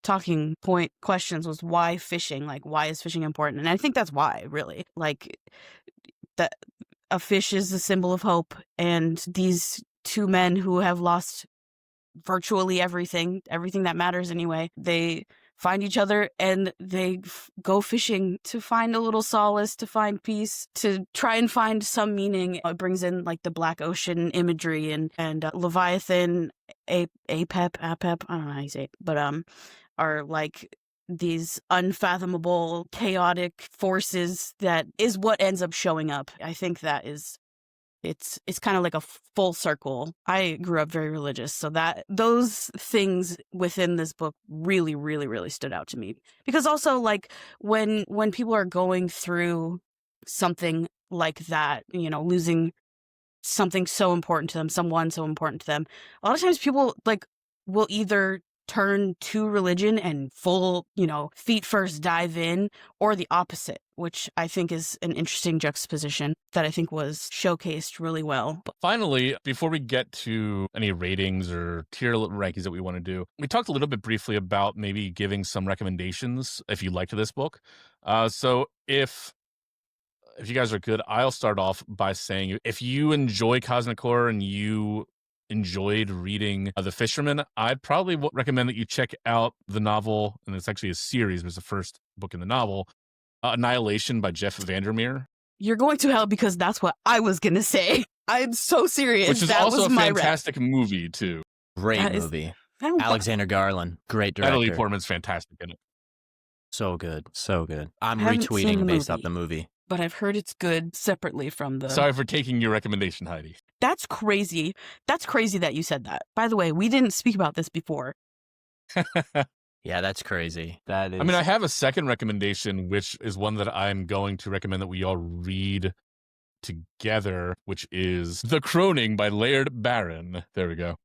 talking point questions was why fishing? Like, why is fishing important? And I think that's why, really. Like, that a fish is a symbol of hope, and these two men who have lost virtually everything that matters anyway, they find each other and they go fishing to find a little solace, to find peace, to try and find some meaning. It brings in like the Black Ocean imagery and Leviathan, Apep, I don't know how you say it, but are like these unfathomable, chaotic forces that is what ends up showing up. I think that is it's kind of like a full circle. I grew up very religious, so that those things within this book really, really, really stood out to me. Because also, like, when people are going through something like that, losing something so important to them, someone so important to them. A lot of times people like will either turn to religion and full, feet first dive in, or the opposite, which I think is an interesting juxtaposition that I think was showcased really well. But finally, before we get to any ratings or tier rankings that we want to do, we talked a little bit briefly about maybe giving some recommendations if you liked this book. So if you guys are good, I'll start off by saying if you enjoy cosmic horror and you enjoyed reading The Fisherman, I'd probably recommend that you check out the novel, and it's actually a series, but it's the first book in the novel, Annihilation by Jeff Vandermeer. You're going to hell because that's what I was going to say. I'm so serious. Which is that also was a my fantastic movie, too. Great movie. Alexander Garland, great director. Natalie Portman's fantastic in it. So good. So good. I'm retweeting based off the movie. But I've heard it's good separately from the... Sorry for taking your recommendation, Heidi. That's crazy. That's crazy that you said that. By the way, we didn't speak about this before. Yeah, that's crazy. That is... I mean, I have a second recommendation, which is one that I'm going to recommend that we all read together, which is The Croning by Laird Barron. There we go.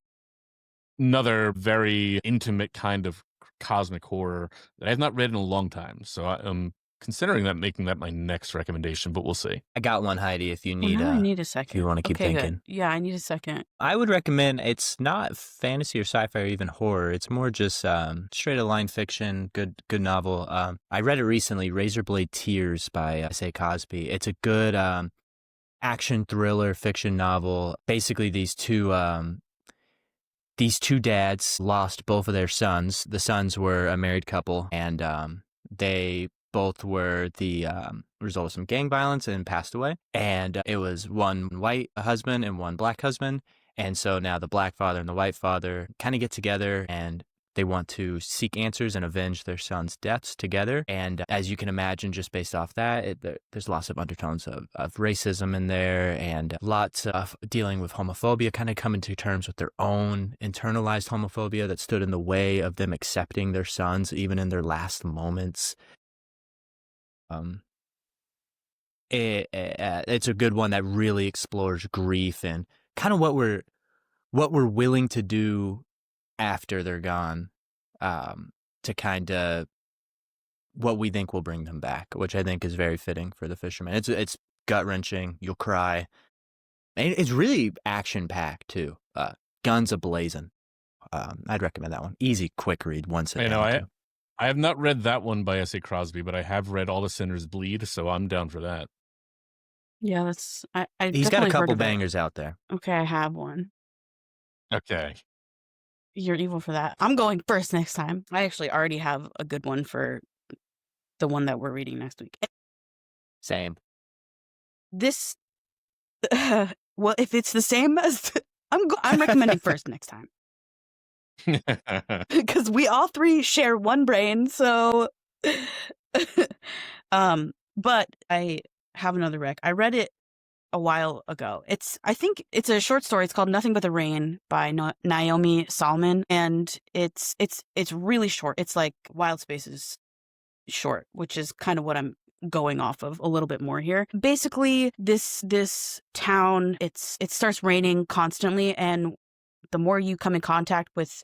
Another very intimate kind of cosmic horror that I have not read in a long time. So I'm considering making that my next recommendation, but we'll see. I got one, Heidi, if you need I need a second. If you want to keep thinking. Good. Yeah, I need a second. I would recommend, it's not fantasy or sci-fi or even horror. It's more just straight line fiction, good novel. I read it recently, Razorblade Tears by S.A. Cosby. It's a good action thriller fiction novel. Basically, these two dads lost both of their sons. The sons were a married couple, and they both were the result of some gang violence and passed away. And it was one white husband and one black husband. And so now the black father and the white father kind of get together, and they want to seek answers and avenge their sons' deaths together. And as you can imagine, just based off that, there's lots of undertones of racism in there, and lots of dealing with homophobia, kind of coming to terms with their own internalized homophobia that stood in the way of them accepting their sons, even in their last moments. It's a good one that really explores grief and kind of what we're willing to do after they're gone, to kind of what we think will bring them back, which I think is very fitting for The Fisherman. It's gut-wrenching. You'll cry. And it's really action-packed, too. Guns a-blazing. I'd recommend that one. Easy, quick read, one sit down. I have not read that one by S.A. Crosby, but I have read All the Sinners Bleed, so I'm down for that. Yeah, that's... He's got a couple bangers out there. Okay, I have one. Okay. You're evil for that. I'm going first next time. I actually already have a good one for the one that we're reading next week. Same. This... well, if it's the same as... I'm recommending first next time. Because we all three share one brain, so but I have another rec. I read it a while ago. I think it's a short story. It's called Nothing But the Rain by Naomi Salmon, and it's really short. It's like Wild Spaces short, which is kind of what I'm going off of a little bit more here. Basically, this town, it starts raining constantly, and the more you come in contact with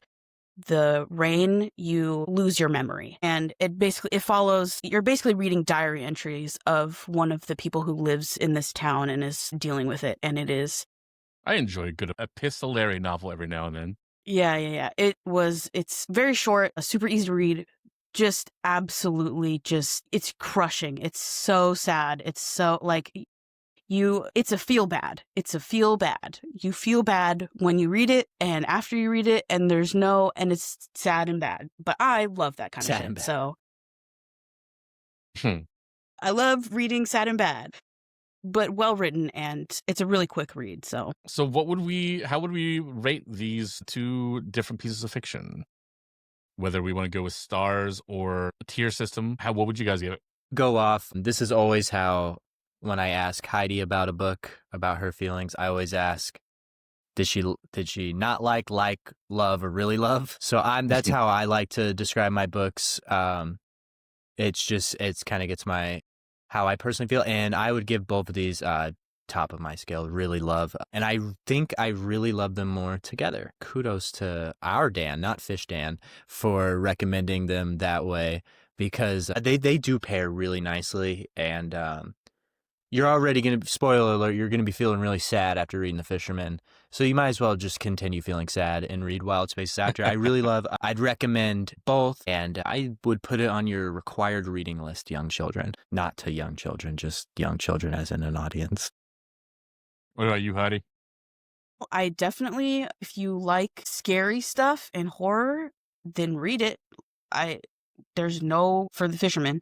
the rain, you lose your memory. And it follows, you're basically reading diary entries of one of the people who lives in this town and is dealing with it. And it's a good epistolary novel every now and then. Yeah. It's very short, super easy to read. Just absolutely it's crushing. It's so sad. It's so it's a feel bad. You feel bad when you read it and after you read it, and and it's sad and bad. But I love that kind of shit. So I love reading sad and bad, but well written, and it's a really quick read. So how would we rate these two different pieces of fiction? Whether we want to go with stars or a tier system, what would you guys give it? Go off. This is always how, when I ask Heidi about a book, about her feelings, I always ask, did she not like, love, or really love? So that's how I like to describe my books. It's kind of gets my how I personally feel. And I would give both of these top of my scale, really love. And I think I really love them more together. Kudos to our Dan, not Fish Dan, for recommending them that way, because they do pair really nicely. And you're already going to, spoiler alert, you're going to be feeling really sad after reading The Fisherman. So you might as well just continue feeling sad and read Wild Spaces after. I really love, I'd recommend both, and I would put it on your required reading list, young children. Not to young children, just young children as in an audience. What about you, Heidi? I definitely, if you like scary stuff and horror, then read it. There's no, for The Fisherman.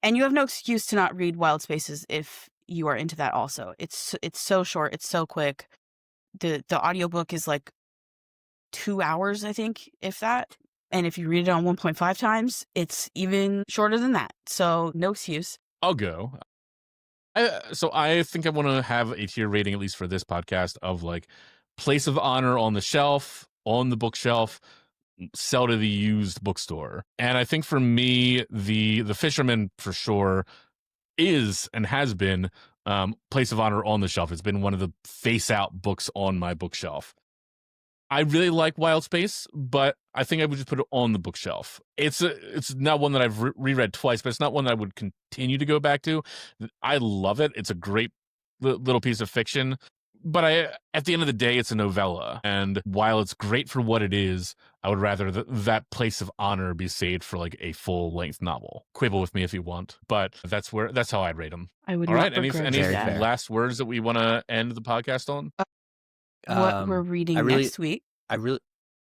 And you have no excuse to not read Wild Spaces if you are into that also. It's so short, it's so quick. The audiobook is like 2 hours, I think, if that. And if you read it on 1.5 times, it's even shorter than that. So no excuse. I'll go. So I think I want to have a tier rating, at least for this podcast, of like place of honor on the shelf, on the bookshelf, sell to the used bookstore. And I think for me, the Fisherman for sure is and has been place of honor on the shelf. It's been one of the face out books on my bookshelf. I really like Wild Space, but I think I would just put it on the bookshelf. It's not one that I've reread twice, but it's not one that I would continue to go back to. I love it. It's a great little piece of fiction, but at the end of the day, it's a novella. And while it's great for what it is, I would rather that place of honor be saved for like a full length novel. Quibble with me if you want, but that's how I'd rate them. I would All not right. Any begrudge that. last words that we want to end the podcast on? What we're reading next week.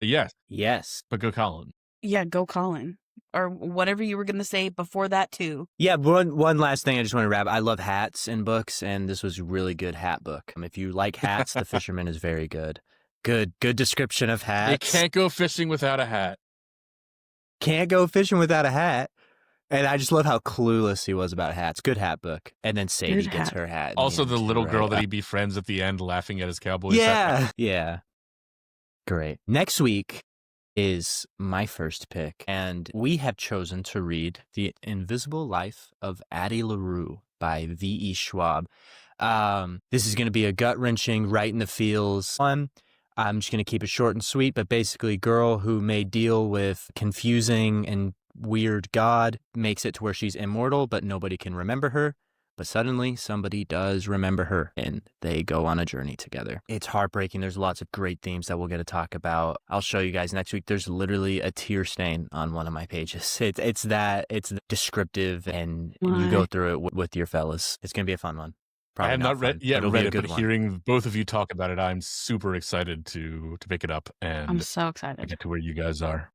Yes. But go Colin. Yeah, go Colin. Or whatever you were going to say before that, too. Yeah, one last thing I just want to wrap. I love hats in books, and this was a really good hat book. If you like hats, The Fisherman is very good. Good description of hats. You can't go fishing without a hat. Can't go fishing without a hat. And I just love how clueless he was about hats. Good hat book. And then Sadie gets her hat. Also, the little girl that he befriends at the end laughing at his cowboy hat. Yeah. Great. Next week is my first pick, and we have chosen to read The Invisible Life of Addie LaRue by V.E. Schwab. This is going to be a gut-wrenching, right in the feels one. I'm just going to keep it short and sweet, but basically, girl who may deal with confusing and weird God makes it to where she's immortal, but nobody can remember her. But suddenly somebody does remember her, and they go on a journey together. It's heartbreaking. There's lots of great themes that we'll get to talk about. I'll show you guys next week. There's literally a tear stain on one of my pages. It's descriptive, and you go through it with your fellas. It's going to be a fun one. Probably I have not read it, but hearing both of you talk about it, I'm super excited to pick it up. And I'm so excited. Get to where you guys are.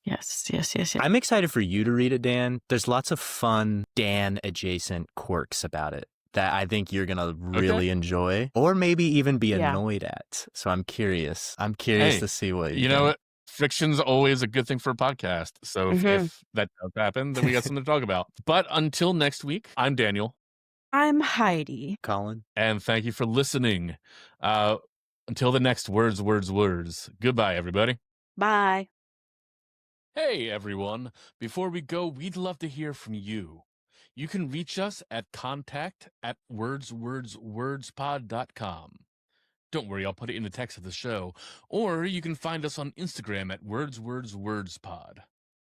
Yes. I'm excited for you to read it, Dan. There's lots of fun Dan-adjacent quirks about it that I think you're going to really enjoy, or maybe even be annoyed at. So I'm curious. To see what you know. Fiction's always a good thing for a podcast. So if that does happen, then we got something to talk about. But until next week, I'm Daniel. I'm Heidi. Colin. And thank you for listening. Until the next words. Goodbye, everybody. Bye. Hey, everyone. Before we go, we'd love to hear from you. You can reach us at contact@wordswordspod.com. Don't worry, I'll put it in the text of the show. Or you can find us on Instagram at wordswordspod.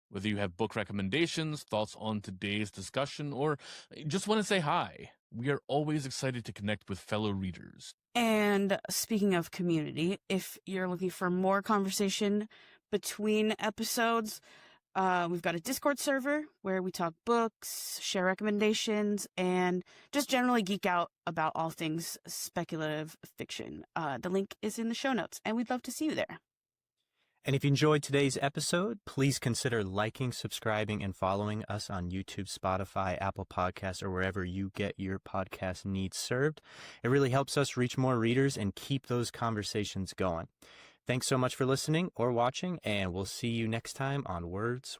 Whether you have book recommendations, thoughts on today's discussion, or just want to say hi, we are always excited to connect with fellow readers. And speaking of community, if you're looking for more conversation between episodes, we've got a Discord server where we talk books, share recommendations, and just generally geek out about all things speculative fiction. The link is in the show notes, and we'd love to see you there. And if you enjoyed today's episode, please consider liking, subscribing, and following us on YouTube, Spotify, Apple Podcasts, or wherever you get your podcast needs served. It really helps us reach more readers and keep those conversations going. Thanks so much for listening or watching, and we'll see you next time on Words.